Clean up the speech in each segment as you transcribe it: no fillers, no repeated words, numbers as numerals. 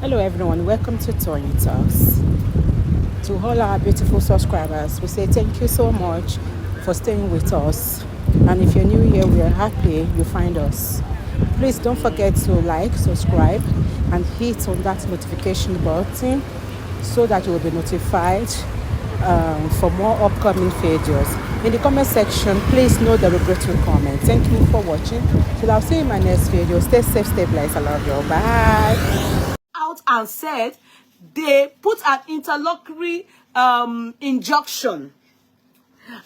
Hello everyone, welcome to Tony Talks. To all our beautiful subscribers, we say thank you so much for staying with us. And if you're new here, we are happy you find us. Please don't forget to like, subscribe, and hit on that notification button so that you will be notified for more upcoming videos. In the comment section, please no derogatory comment. Thank you for watching. Till I'll see you in my next video. Stay safe, stay blessed. I love you. Bye. Out and said they put an interlocutory injunction,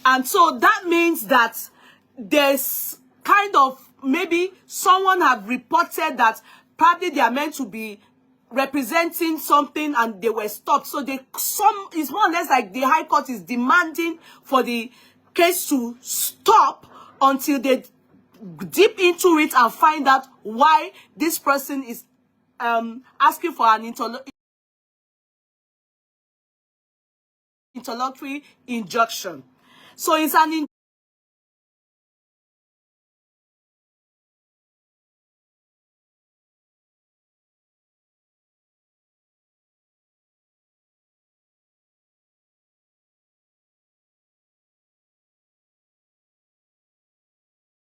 and so that means that there's kind of maybe someone have reported that probably they are meant to be representing something and they were stopped. So it's more or less like the High Court is demanding for the case to stop until they deep into it and find out why this person is asking for an interlocutory injunction. So it's an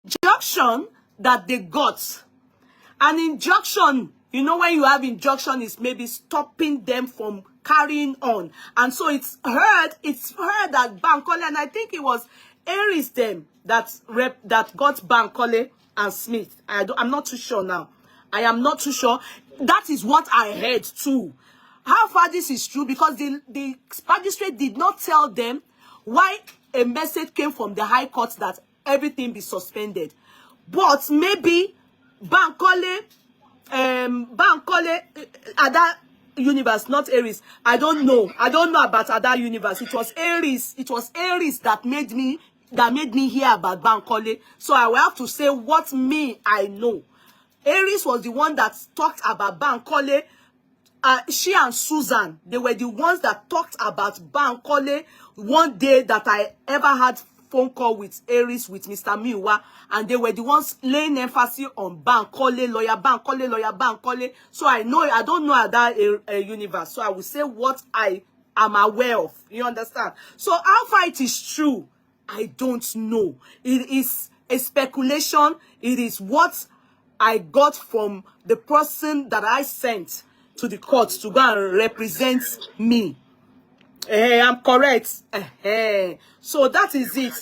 injunction that they got. An injunction, you know, when you have injunction, is maybe stopping them from carrying on. And so it's heard that Bankole, and I think it was Aries them that got Bankole and Smith. I'm not too sure now. I am not too sure. That is what I heard too. How far this is true, because the magistrate did not tell them why a message came from the High Court that everything be suspended. But maybe Bankole, other universe, not Aries. I don't know about other universe. It was Aries. It was Aries that made me hear about Bankole. So I will have to say what I know. Aries was the one that talked about Bankole. She and Susan, they were the ones that talked about Bankole one day that I ever had phone call with Aries, with Mr. Miwa, and they were the ones laying emphasis on Bankole, lawyer Bankole. So I don't know other universe. So I will say what I am aware of. You understand? So how far it is true, I don't know. It is a speculation. It is what I got from the person that I sent to the court to go and represent me. I'm correct. So that is it.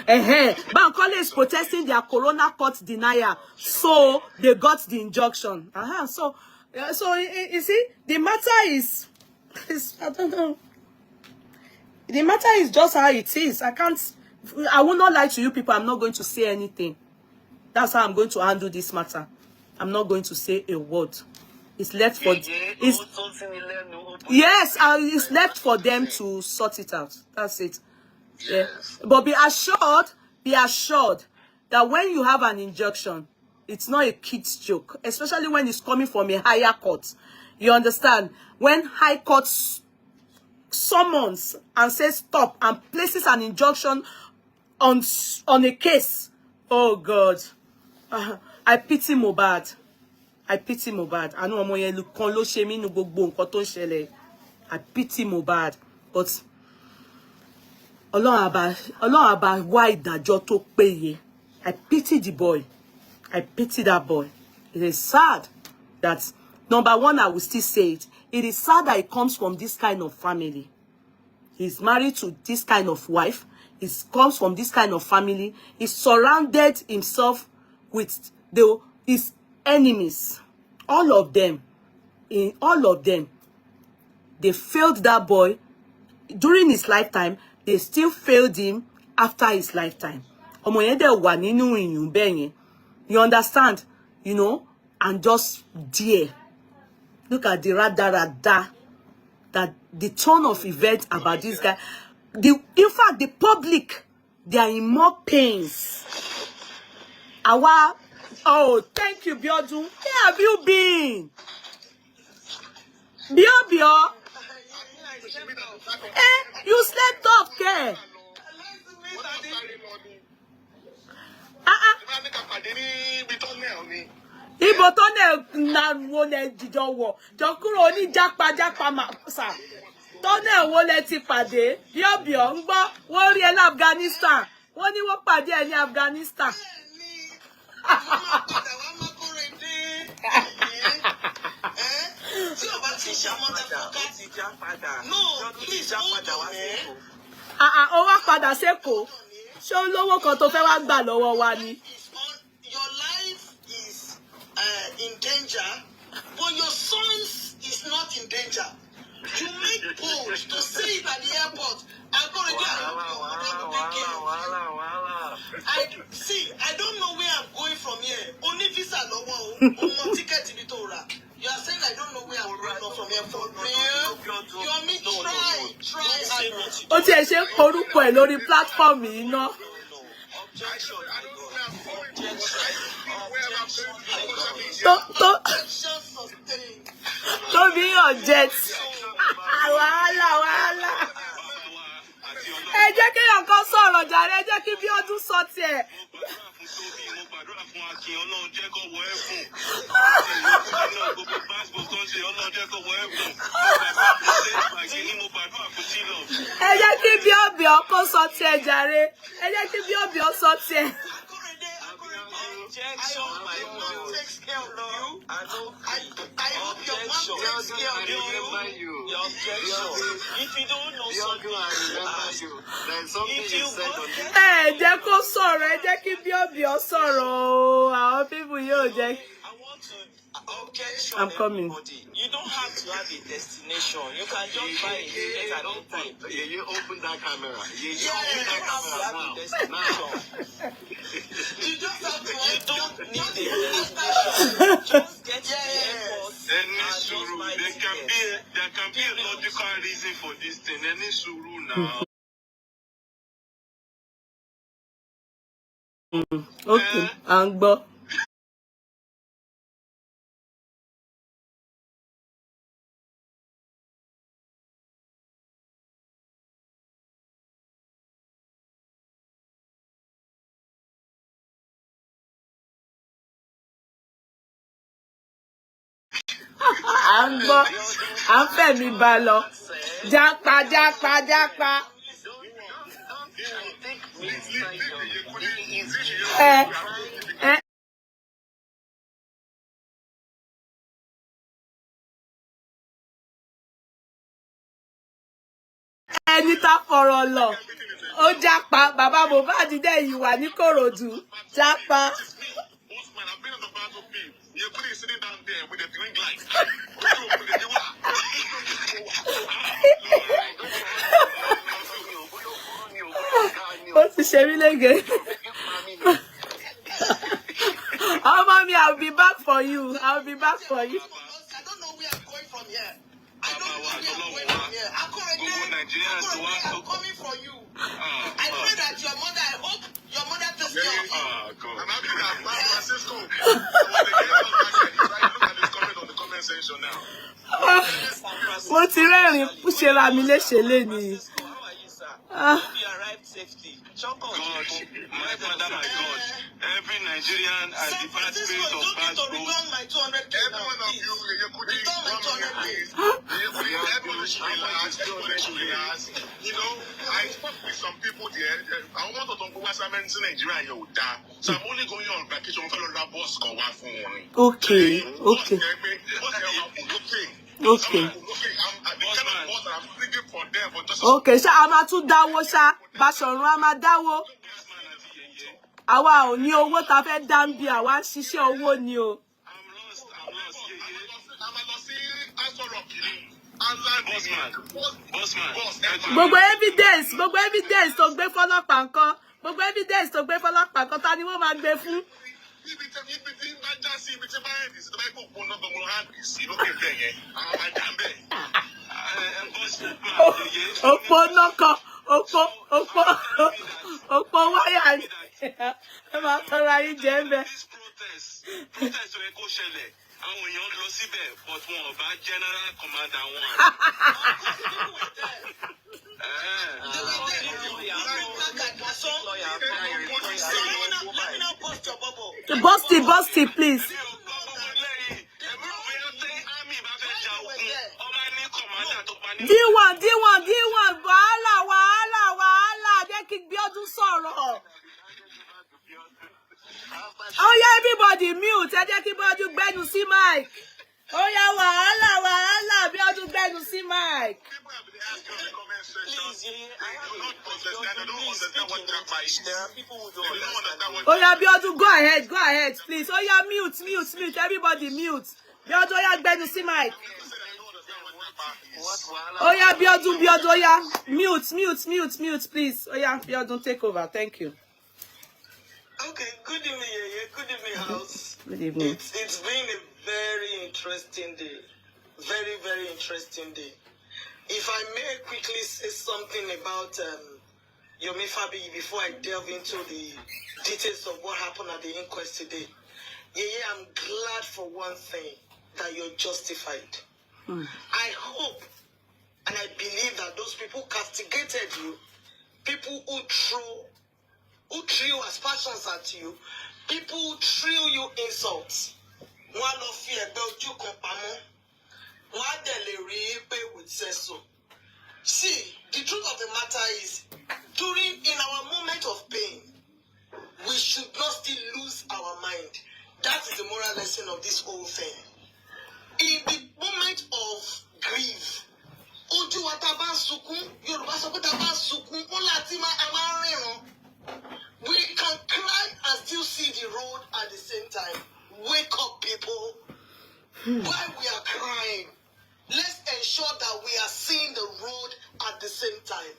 Bankole is protesting their corona court denial, so they got the injunction. So you see, the matter is I don't know. The matter is just how it is. I will not lie to you people. I'm not going to say anything. That's how I'm going to handle this matter. I'm not going to say a word. It's left for it's left for them to sort it out. That's it. Yeah. But be assured that when you have an injunction, it's not a kid's joke, especially when it's coming from a higher court. You understand? When High Court summons and says stop and places an injunction on a case, oh God, I pity Mohbad. I pity Mohbad. I know ọmọ yẹn kan ló ṣe mí nínú gbogbo nǹkan tó ń ṣẹlẹ̀. I pity Mohbad, but Ọlọ́run àbá wá ìdájọ́ tó péye. I pity the boy. I pity that boy. It is sad that, number one, I will still say it. It is sad that it comes from this kind of family. He's married to this kind of wife. He comes from this kind of family. He surrounded himself with his enemies. All of them. They failed that boy during his lifetime. They still failed him after his lifetime. Ọmọ yẹn dẹ̀ wà nínú ìyùn bẹ́ẹ̀ yẹn. You understand? You know? And just there. Look at the radarada. That the turn of events about this guy. In fact, the public, they are in more pains. Oh, thank you, Biodun. Where have you been? Bio. You slept off, okay? Ibo tó na wo le jíjọ wọ̀. Jọ kúrò ní jápa ma sa. Tó ne wo le ti pàdé. Bíọ́bíọ́ ń gbọ́ wọ́n rí ẹ ní Afghanistan. Wọ́n ní wọ́n pàdé ẹ ní Afghanistan. Ó wá padà seko. Ṣé olówó kan tó fẹ́ wá gbà lọ́wọ́ wa ni? Your life is in danger, but your sons is not in danger. You make bold to say it at the airport. I'm going to I don't know where I'm going from here. Only visa no ticket to you are saying I don't know where I'm going from here for real. Yomi, try. Ó ti ẹ ṣe orúkọ ẹ lórí platform yìí ná. To be your jet. Wàhálà. Ẹ jẹ́ kí èèyàn kan sọ̀rọ̀ jàre, ẹ jẹ́ kí Bíọ́dún sọ tiẹ̀. Ẹ jẹ́ kí Bíọ́bíọ́ kó sọ tiẹ̀ jàre. Ẹ jẹ́ kí Bíọ́bíọ́ sọ tiẹ̀. I hope your mom takes care of you. I hope your mom takes care of you. If you don't know something, there's something you said on this. Ẹ jẹ́ kó sọ̀rọ̀, ẹ jẹ́ kí Bíọ́bíọ́ sọ̀rọ̀ o. Àwọn people yóò jẹ́. I'm coming. You don't have to have a destination. You can just buy a ticket at any time. You open that camera. You open that camera now. You just have to. You don't need a destination. Just get to the airport. There can be a logical reason for this thing. Any suru now. Okay, I'm go. À ń fẹ́ mi bá lọ. Jápa. Ẹni tá fọ̀rọ̀ lọ. Ó jápa. Bàbá Mohbad dẹ̀ yìí wà ní Kòròdú. Jápa. You're putting sitting down there with a green light. Ó ti ṣe mí lége. Oh, mommy, I'll be back for you. I don't know where I'm going from here. I don't know where I'm going from here. I'm coming for you. I pray that your mother, I hope your mother takes care of you. I'm happy that Francisco. Look at this comment on the comment section now. Mo ti rẹ́rìn ṣe ra mi léṣe lénìí. You arrived safety. God, my father, my God. Every Nigerian has the bad spirit of bad growth. Return my 200K. Every one of you, return my 200K. Everybody should relax. You know, I spoke with some people there. I want to talk about some in Nigeria. So I'm only going on vacation. I'm going to boss go off for me. Okay. Okay. Okay, ṣá a máa tún dáwó ṣá. Báṣọ̀run a máa dáwó. Àwa ò ní owó tá fẹ́ dá ń bí àwa ń ṣiṣẹ́ owó ni o. Gbogbo evidence tó gbé fọ́lọ́pàá nǹkan. Gbogbo evidence tó gbé fọ́lọ́pàá nǹkan ta ni wọ́n máa gbé fún. Òpó wáyà ni ẹ máa tọrọ ayé jẹ ń bẹ. Àwọn èèyàn lọ síbẹ̀ but wọn ò bá general commander wọn. Bust it, please. D1, wahala. Jẹ́ kí Bíọ́dún sọ̀rọ̀. Oh yeah, everybody mute. Ẹ jẹ́ kí Bíọ́dún gbẹ́nu sí mic. Oh yeah, wahala. Bíọ́dún gbẹ́nu sí mic. People have been asking in the comment section. They don't understand what drama is. They don't understand what. Oh yeah, Bíọ́dún, go ahead, please. Oh yeah, mute. Everybody mute. Bíọ́dún, oh yeah, gbẹ́nu sí mic. Oh yeah, Bíọ́dún, oh yeah, mute, please. Oh yeah, Bíọ́dún, take over. Thank you. Okay, good evening, good evening, house. Good evening. It's been a very interesting day. Very, very interesting day. If I may quickly say something about Yomi Fabiyi before I delve into the details of what happened at the inquest today. I'm glad for one thing, that you're justified. I hope and I believe that those people castigated you, people who threw aspersions at you, people who threw you insults. One of you about you compamo. One delivery would say so. See, the truth of the matter is, in our moment of pain, we should not still lose our mind. That is the moral lesson of this whole thing. In the moment of grief, ojú wa tá bá sunkún, Yorùbá sọ pé tá bá sunkún, ó láti máa rẹ́rùn. We can cry and still see the road at the same time. Wake up, people. While we are crying, let's ensure that we are seeing the road at the same time.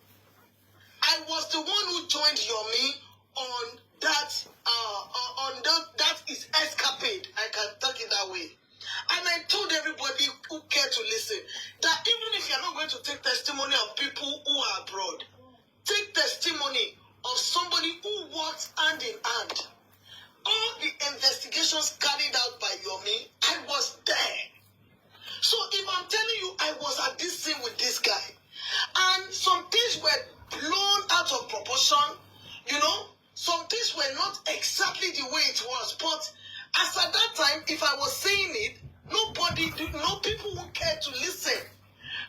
I was the one who joined Yomi on that that is escapade. I can talk it that way. And I told everybody who cared to listen that even if you're not going to take testimony of people who are abroad, take testimony of somebody who works hand in hand. All the investigations carried out by Yomi, I was there. So if I'm telling you I was at this scene with this guy, and some things were blown out of proportion, some things were not exactly the way it was, but as at that time, if I was saying it, no people would care to listen.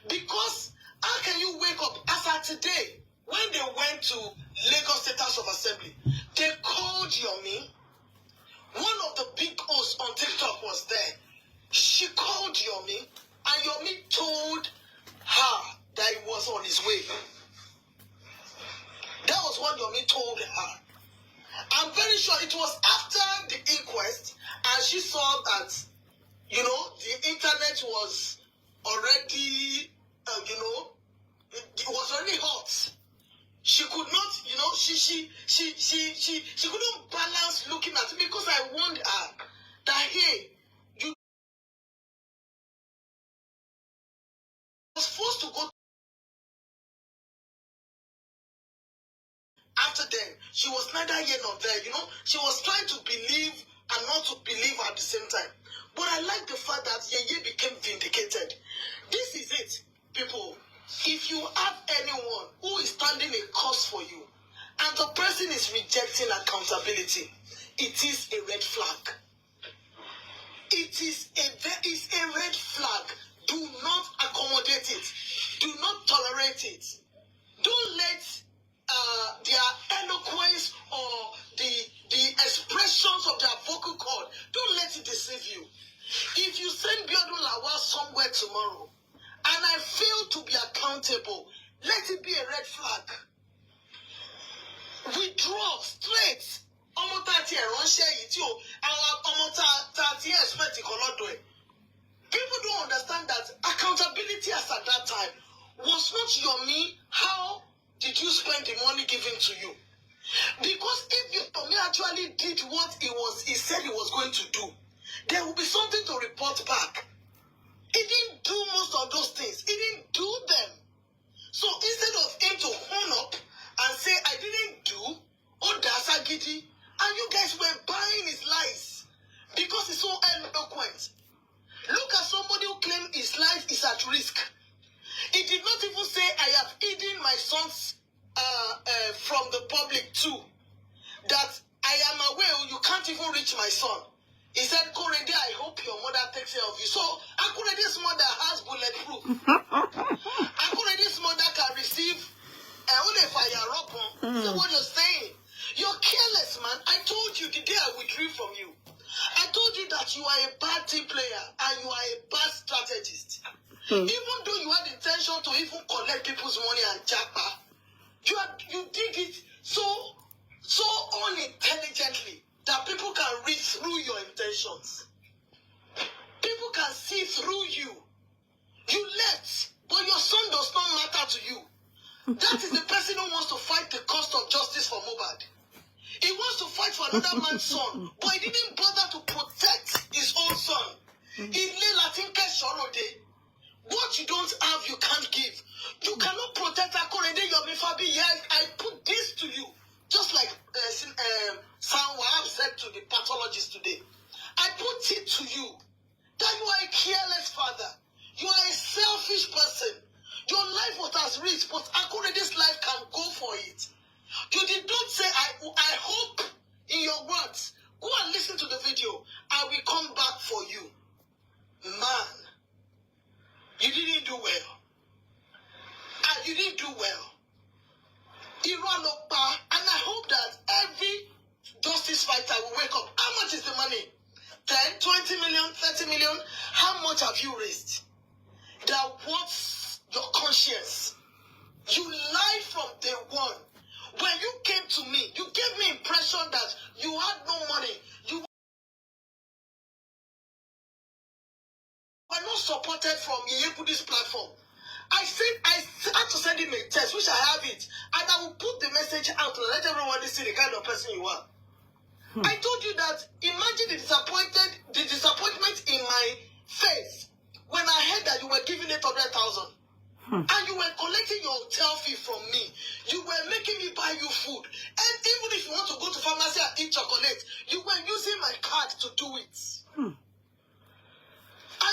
Because how can you wake up as at today, when they went to Lagos State House of Assembly, they called Yomi. One of the big hosts on TikTok was there. She called Yomi, and Yomi told her that he was on his way. That was what Yomi told her. I'm very sure it was after the inquest, and she saw that, the internet was already, it was already hot. She could not, she couldn't balance looking at it, because I warned her that, hey, you was forced to go. After then, she was neither here nor there, She was trying to believe and not to believe at the same time. But I like the fact that Yeye became vindicated. This is it, people. If you have anyone who is standing a cause for you, and the person is rejecting accountability, it is a red flag. It is a red flag. Do not accommodate it. Do not tolerate it. Don't let their eloquence or the expressions of their vocal cord, don't let it deceive you. If you send Bíọ́dún Lawal somewhere tomorrow, and I fail to be accountable, let it be a red flag. Withdraw straight. People don't understand that accountability as at that time was not Yomi. How did you spend the money given to you? Because if Yomi actually did what he said he was going to do, there will be something to report back. He didn't do most of those things. He didn't do them. So instead of him to own up and say, I didn't do, Odasagidi, and you guys were buying his lies because he's so eloquent. Look at somebody who claimed his life is at risk. He did not even say, I have hidden my sons from the public too. That I am aware you can't even reach my son. He said, Korede, I hope your mother takes care of you. So, Akorede's mother has bulletproof. Akorede only fire up. See what you're saying? You're careless, man. I told you the day I withdrew from you. I told you that you are a bad team player and you are a bad strategist. Even though you had the intention to even collect people's money and japa, you did it so unintelligently that people can read through your intentions. People can see through you. You left, but your son does not matter to you. That is the person who wants to fight the cost of justice for Mohbad. He wants to fight for another man's son, but he didn't bother to protect his own son. He lay Latin Shorode. What you don't have, you can't give. You cannot protect Akorede, Yomi, Fabiyi. I put this to you, just like Sanwa said to the pathologist today. I put it to you that you are a careless father. You are a selfish person. Your life was as rich, but Akorede's life can go for it. You did not say, I hope in your words. Go and listen to the video. I will come back for you. Man, you didn't do well. You didn't do well. Iranokpa, and I hope that every justice fighter will wake up. How much is the money? 10, 20 million, 30 million? How much have you raised? That what's your conscience? You lied from day one. When you came to me, you gave me impression that you had no money. You were not supported from Yeyekudi's platform. I had to send him a text, which I have it, and I will put the message out to let everyone see the kind of person you are. I told you that, imagine the disappointment in my face when I heard that you were giving 800,000. And you were collecting your hotel fee from me. You were making me buy you food. And even if you want to go to pharmacy and eat chocolate, you were using my card to do it. And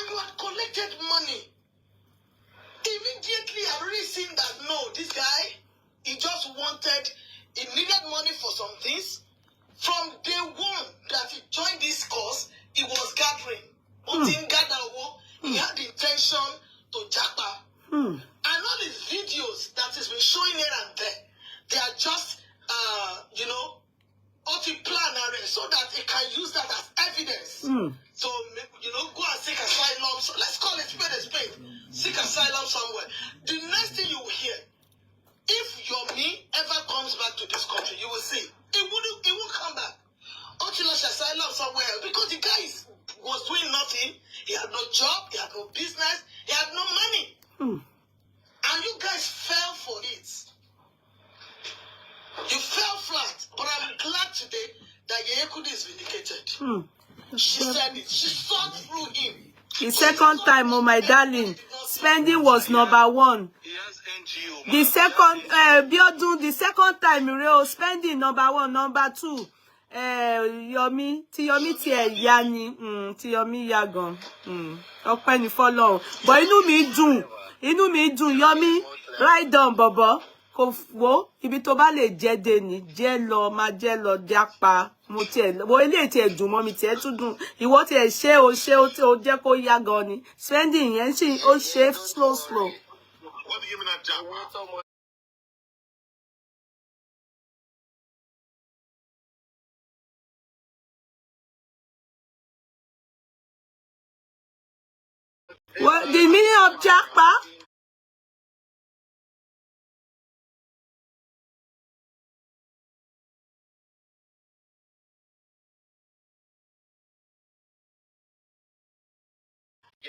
you had collected money. Immediately, I already seen that, no, this guy, he needed money for some things. From day one that he joined this course, he was gathering. He had the intention to japa. And all these videos that has been showing here and there, they are just, so that it can use that as evidence. So, go and seek asylum. So let's call it spade. Seek asylum somewhere. The next thing you will hear, if Yomi ever comes back to this country, you will see, he won't come back. Until asylum somewhere else. Because the guy was doing nothing. He had no job. He had no business. He had no money. And you guys fell for it. You fell flat. But I'm glad today that Yeyekudi is vindicated. She said it. She saw through him. The second time, oh my darling, spending was number one. The second time, spending number one, number two. Yomi, ti Yomi yagan. Ọpẹ́ ni fọ́lọ́run. But inú mi dùn, Yomi, right down, Bobo. Kò wo, ibi tó bá lè jẹ́ dé ni, jẹ́ lọ, má jẹ́ lọ japa. Mo tiẹ̀, wo ilé tiẹ̀ dùn mọ́ mi tiẹ̀ tún dùn. Ìwọ tiẹ̀ ṣe o jẹ́ kó yá gan ni. Spending yẹn sì ó ṣe slow. What do you mean that japa? What the meaning of japa?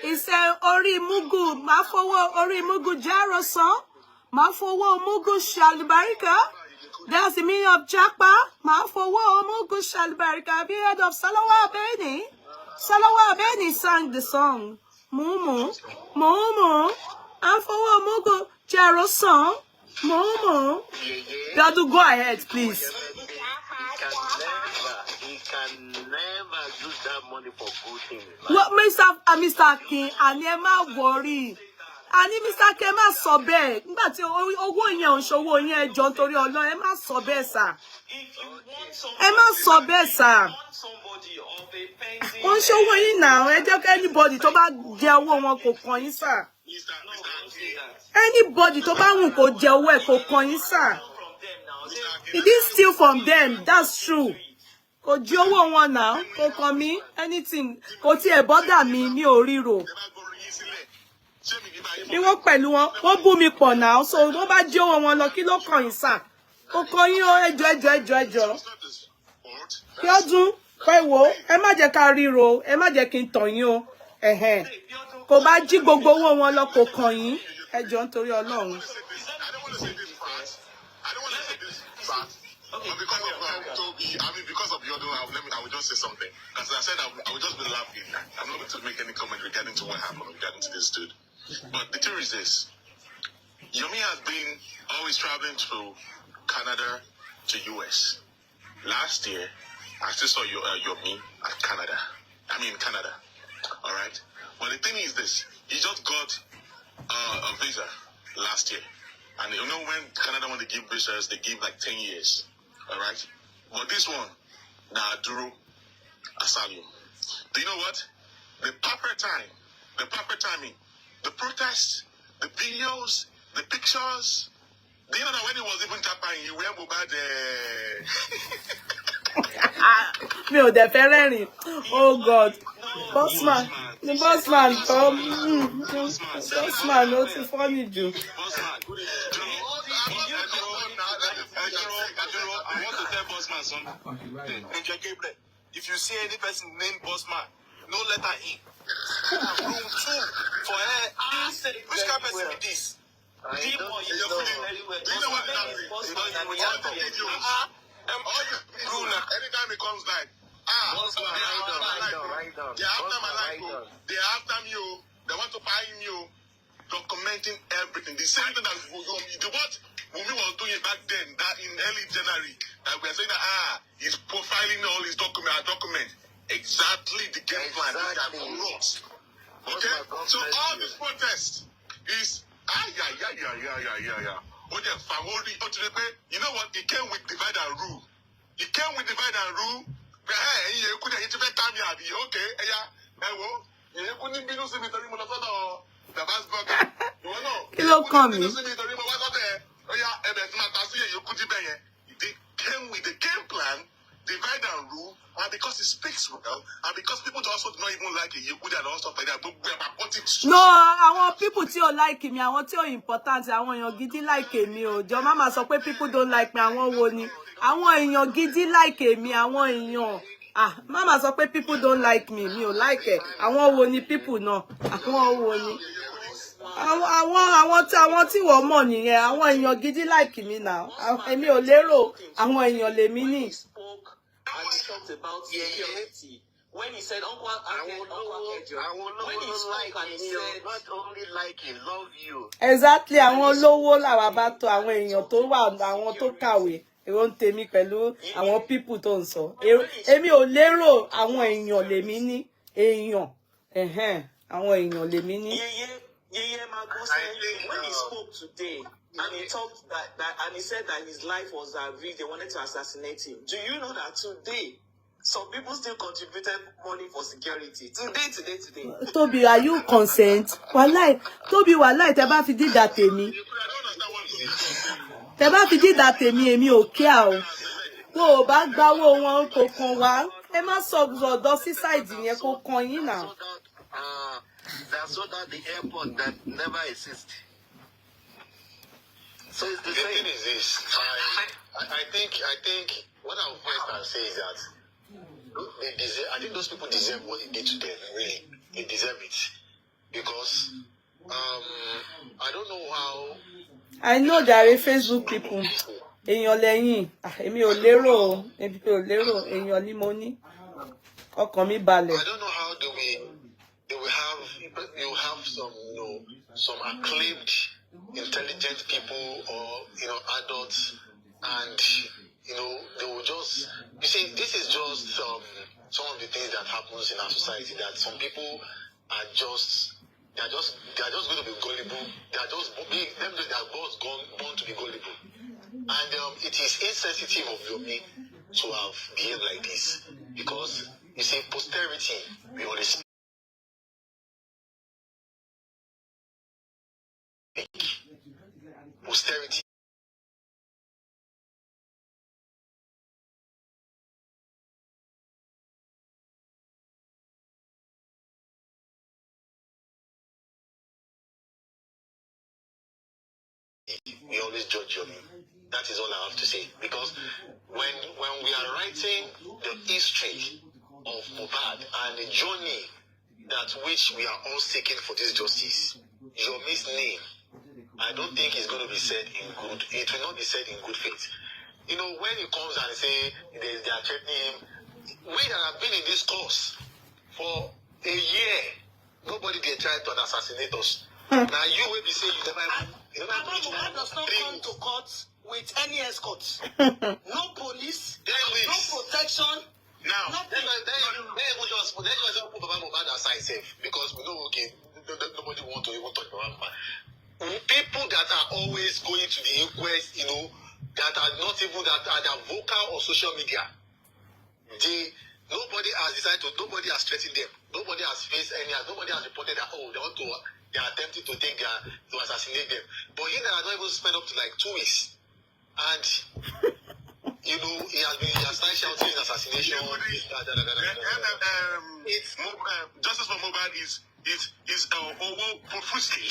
Ìṣe orí mugu, máa fọwọ́ orí mugu jẹ́rọ sán, máa fọwọ́ mugu ṣàlùbáríkà. That's the meaning of japa. Máa fọwọ́ mugu ṣàlùbáríkà. Have you heard of Salawa Abbey? Salawa Abbey sang the song. Mumu, máa fọwọ́ mugu jẹ́rọ sán, mumu. You have to go ahead, please. He can never use that money for good things. What Mr. King, and ẹ má worry. Ani Mr. King má sọ bẹ́ẹ̀. Nígbà tí owó yẹn ò ṣòwò yẹn jọ nítorí Ọlọ́run, ẹ má sọ bẹ́ẹ̀ sà. Ẹ má sọ bẹ́ẹ̀ sà. Wọ́n ṣòwò yín náà, ẹ jẹ́ kí anybody tó bá jẹ owó wọn kò kàn yín sà. Anybody tó bá wùn kó jẹ owó ẹ̀ kó kan yín sir. He didn't steal from them, that's true. Kò jí owó wọn náà, kò kàn mí, anything, kò tiẹ̀ bother mi, mi ò ríro. Bí wọ́n pẹ̀lú wọn, wọ́n bú mi pọ̀ náà, so wọ́n bá jí owó wọn lọ, kí ló kàn yín sir? Kò kàn yín o, ẹjọ́. Kí ọdún, pé wo, ẹ má jẹ́ ká ríro, ẹ má jẹ́ kí n tàn yín o. Kò bá jí gbogbo owó wọn lọ, kò kàn yín, ẹjọ́ nítorí Ọlọ́run. Because of Yodo, I will just say something. As I said, I will just be laughing. I'm not going to make any comment regarding to what happened regarding to this dude. But the truth is this. Yomi has been always traveling to Canada to US. Last year, I still saw Yomi at Canada. Canada. All right? But the thing is this. He just got a visa last year. And you know when Canada, when they give visas, they give like 10 years. All right? But this one, Duro Asylum. Do you know what? The perfect timing, the protests, the videos, the pictures. Do you know that when he was even tapping, he went over the... Mi ò dẹ̀ fẹ́ rẹ́rìn. Oh God. Bossman. The bossman come. Bossman ló ti funny jù. I want to tell Bossman something. If you see any person named Bossman, no letter E. Room 2 for her. Which kind of person is this? Deep or you know what that is? Anytime it comes like, they're after me, they want to buy me, documenting everything. The same thing that what Wumi was doing back then, that in early January, that we are saying that he's profiling all his documents. Exactly the game plan. Okay? So all this protest is you know what? It came with divide and rule. It came with divide and rule. Kí ló kàn mí? They came with the game plan, divide and rule, and because it speaks well, and because people also do not even like it, you could and all stuff like that. No, àwọn people tí ò like me, àwọn tí ò important, àwọn èèyàn gidi like me o. Jọ má máa sọ pé people don't like me, àwọn wo ni? Àwọn èèyàn gidi like me, àwọn èèyàn. Má máa sọ pé people don't like me, mi ò like ẹ. Àwọn wo ni people náà? Àwọn wo ni? Àwọn tí wọ́n mọ̀ nìyẹn, àwọn èèyàn gidi like me now. Èmi ò lérò àwọn èèyàn lèmi ní. And he talked about security. When he said, Uncle when he spoke and he said, not only like you, love you. Exactly, àwọn olówó làwa bá tó, àwọn èèyàn tó wà, àwọn tó kàwé. Èrò ń tèmi pẹ̀lú àwọn people tó ń sọ. Èmi ò lérò àwọn èèyàn lèmi ní. Èèyàn. Àwọn èèyàn lèmi ní. When he spoke today, and he talked and he said that his life was at risk, they wanted to assassinate him. Do you know that today, some people still contributed money for security? Today. Toby, are you consent? Walai, Toby, walai, tẹ́ bá fi dídà tèmi. Tẹ́ bá fi dídà tèmi, èmi ò kíá o. Tó bá gbáwó wọn kò kàn wá. Ẹ má sọ ọ̀dọ̀ sí side yẹn kò kàn yín náà. That's so that the airport that never exists. So it's the thing is this. I think what I would first say is that they deserve, I think those people deserve what they did to them. Really, they deserve it because I don't know how. I know there are Facebook people. Èèyàn lẹ́yìn, èmi ò lérò, èèyàn ni mo ní. Ọkàn mi balẹ̀. I don't know how they will have some acclaimed intelligent people or adults, and they will just, you see, this is just some of the things that happens in our society, that some people are just going to be gullible. They are born to be gullible, and it is insensitive of Yomi to have behaved like this, because you see, posterity will always posterity. We always judge Yomi. That is all I have to say. Because when we are writing the history of Mohbad and the journey that which we are all seeking for this justice, Yomi's name, I don't think it's going to be said in good. It will not be said in good faith. You know, when he comes and say they are threatening him, we that have been in this course for a year, nobody they tried to assassinate us. Now you will be saying you never. Mohbad does not come to court with any escort. No police, no protection. Now, then we just put Mohbad aside safe because we know okay, nobody want to even talk about Mohbad. People that are always going to the inquest, you know, that are not even that are vocal or social media, nobody has decided to, nobody has threatened them, nobody has faced any, nobody has reported that they are attempting to assassinate them. But he that are not able to spend up to like 2 weeks, and you know he has started shouting assassination. It's justice for Mohbad is profusely.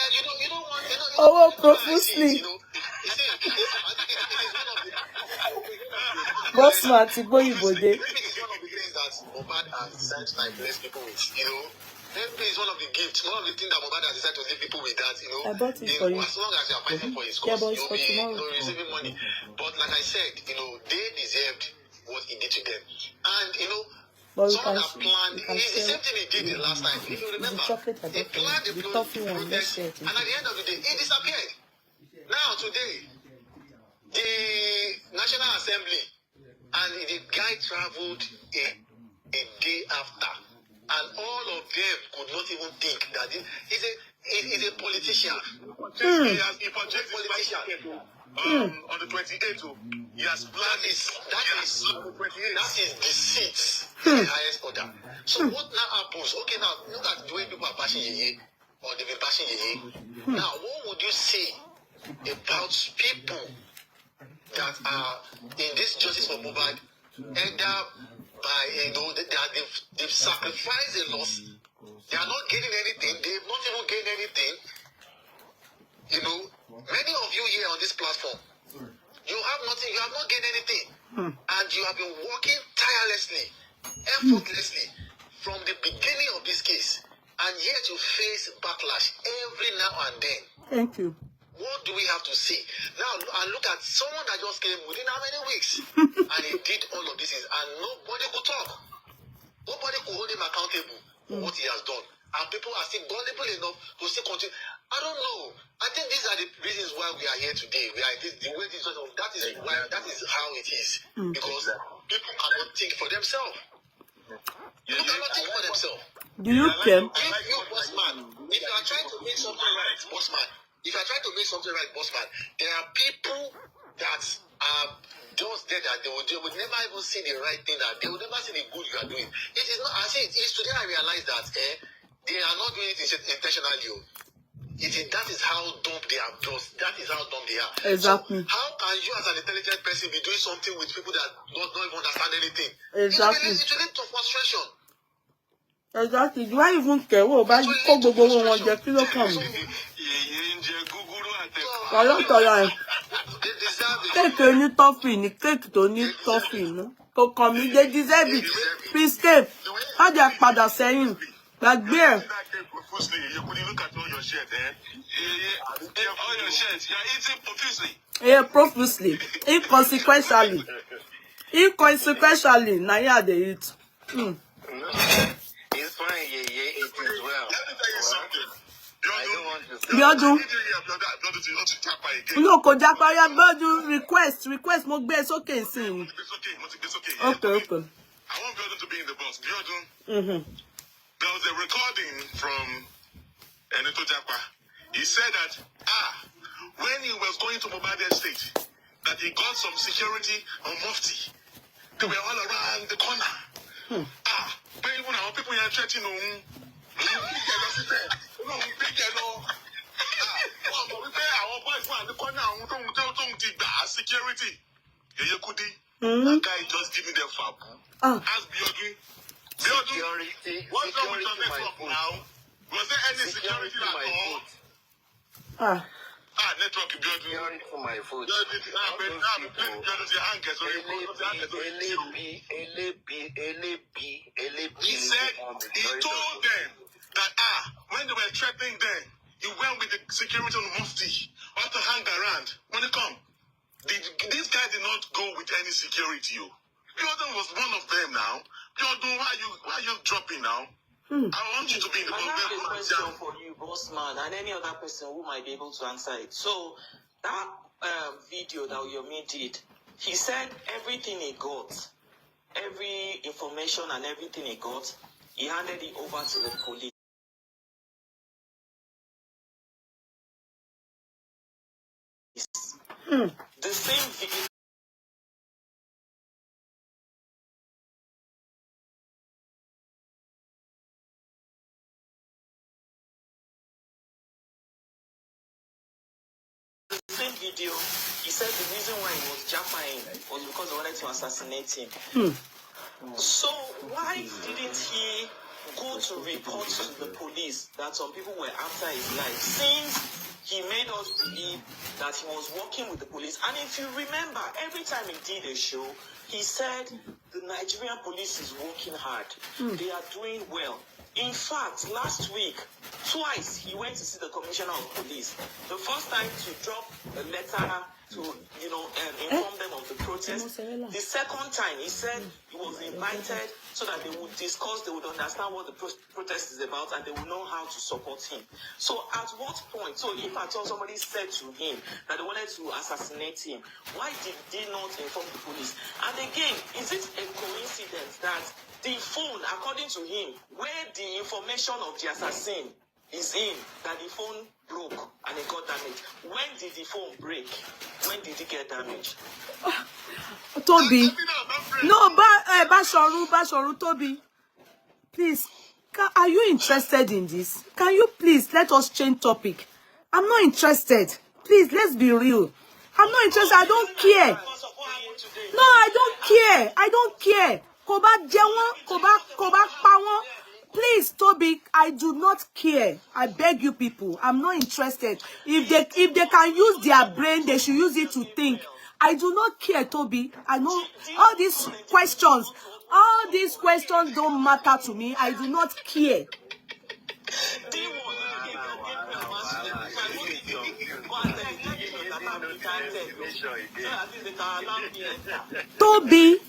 You don't want Oh, profusely. You know, you see, I think it is one of the. Boss man, to go you Maybe it's one of the things that Mohbad has decided to like bless people with, you know. Maybe it's one of the gifts, one of the things that Mohbad has decided to leave people with that, you know. I bought it for you. As long as you are fighting for his Yeah, cause, but it's you'll for be tomorrow. receiving money. But like I said, you know, they deserved what he did to them. And, you know, But someone that planned, it's the same thing he did the last time. If you remember, he planned the protest, and at the end of the day, he disappeared. Now, today, the National Assembly, and the guy traveled a day after, and all of them could not even think that he's a politician. He projects his politician. On the 28th, he has planned that is deceit in the highest order. So what now happens? Okay, now look at the way people are bashing Yeye, or they've been bashing Yeye. Now, what would you say about people that are in this justice for Mohbad, either by they've sacrificed a lot, they are not getting anything, they've not even gained anything. You know, many of you here on this platform, you have nothing, you have not gained anything. And you have been working tirelessly, effortlessly from the beginning of this case. And yet you face backlash every now and then. Thank you. What do we have to say? Now, and look at someone that just came within how many weeks? And he did all of this, and nobody could talk. Nobody could hold him accountable for what he has done. And people are still gullible enough to still continue. I don't know. I think these are the reasons why we are here today. We are the way this that is how it is. Because people cannot think for themselves. People cannot think for themselves. Do you care? If you, bossman, if you are trying to make something right, bossman, there are people that are just there that they will never even see the right thing, that they will never see the good you are doing. It is not, I see it is today I realize that they are not doing it intentionally. That is how dumb they are. That is how dumb they are. Exactly. So how can you as an intelligent person be doing something with people that don't even understand anything? Exactly. It will lead to frustration. Exactly. Do I even care? What about you? Go one get kilo come. Cake any toffee, ni cake to need toffee, no? Go come, they deserve it. Please stay. How they padà sẹ́yìn? Like beer. You could look at all your shirts, all your shirts, you are eating profusely. Yeah, profusely. Inconsequentially. Now yeah, they eat. It's fine, it is well. Let me tell you something. No, Kojapa, request, mo gbé sókè nsìn. It's okay. Okay. I want Biodun to be in the bus. Biodun. There was a recording from Eneto Japa. He said that when he was going to Mohbad Estate, that he got some security on Mufti. They were all around the corner. But even our people here threatening mọ̀ wípé àwọn boys wà ní kọ́nà àwọn tóun ti gbà á security. Yeye Kudi, that guy just give me the fabu. Ask Biodun. Biodun, what's wrong with your network now? Was there any security at all? Network Biodun. Security for my food. He said, he told them that when they were threatening them, he went with the security on the mufti. Or to hang around. When they come, this guy did not go with any security. Biodun was one of them now. Biodun, why are you dropping now? I want you to be in the I have a question for you, boss man, and any other person who might be able to answer it. So, that video that Yomi did, he said everything he got, every information and everything he got, he handed it over to the police. The same video. Same video, he said the reason why he was jamming was because they wanted to assassinate him. So why didn't he go to report to the police that some people were after his life, since he made us believe that he was working with the police? And if you remember, every time he did a show, he said the Nigerian police is working hard. They are doing well. In fact, last week, twice he went to see the commissioner of police. The first time to drop a letter to, inform them of the protest. The second time, he said he was invited so that they would discuss, they would understand what the protest is about, and they would know how to support him. So at what point, so if at all somebody said to him that they wanted to assassinate him, why did they not inform the police? And again, is it a coincidence that the phone, according to him, where the information of the assassin is in, that the phone broke and it got damaged? When did the phone break? When did it get damaged? Toby. No, Basharu, Toby. Please, are you interested in this? Can you please let us change topic? I'm not interested. Please, let's be real. I'm not interested. I don't care. No, I don't care. I don't care. Please, Toby, I do not care. I beg you people. I'm not interested. If they can use their brain, they should use it to think. I do not care, Toby. I know all these questions. All these questions don't matter to me. I do not care. Toby,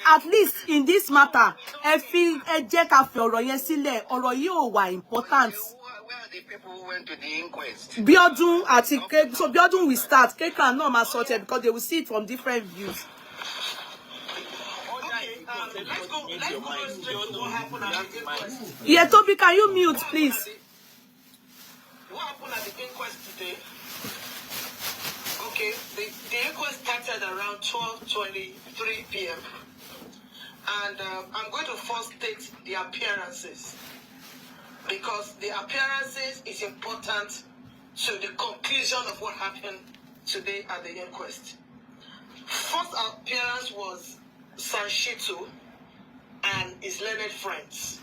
at least in this matter, important. Where are the people who went to the inquest? Biodun, so Biodun will start. Keka no ma sorted because they will see it from different views. Let's go straight to what happened at the inquest. Yeah, Toby, can you mute, please? What happened at the inquest today? Okay, the inquest started around 12:23 p.m. And I'm going to first state the appearances, because the appearances is important to the conclusion of what happened today at the inquest. First appearance was Sanshitu and his learned friends.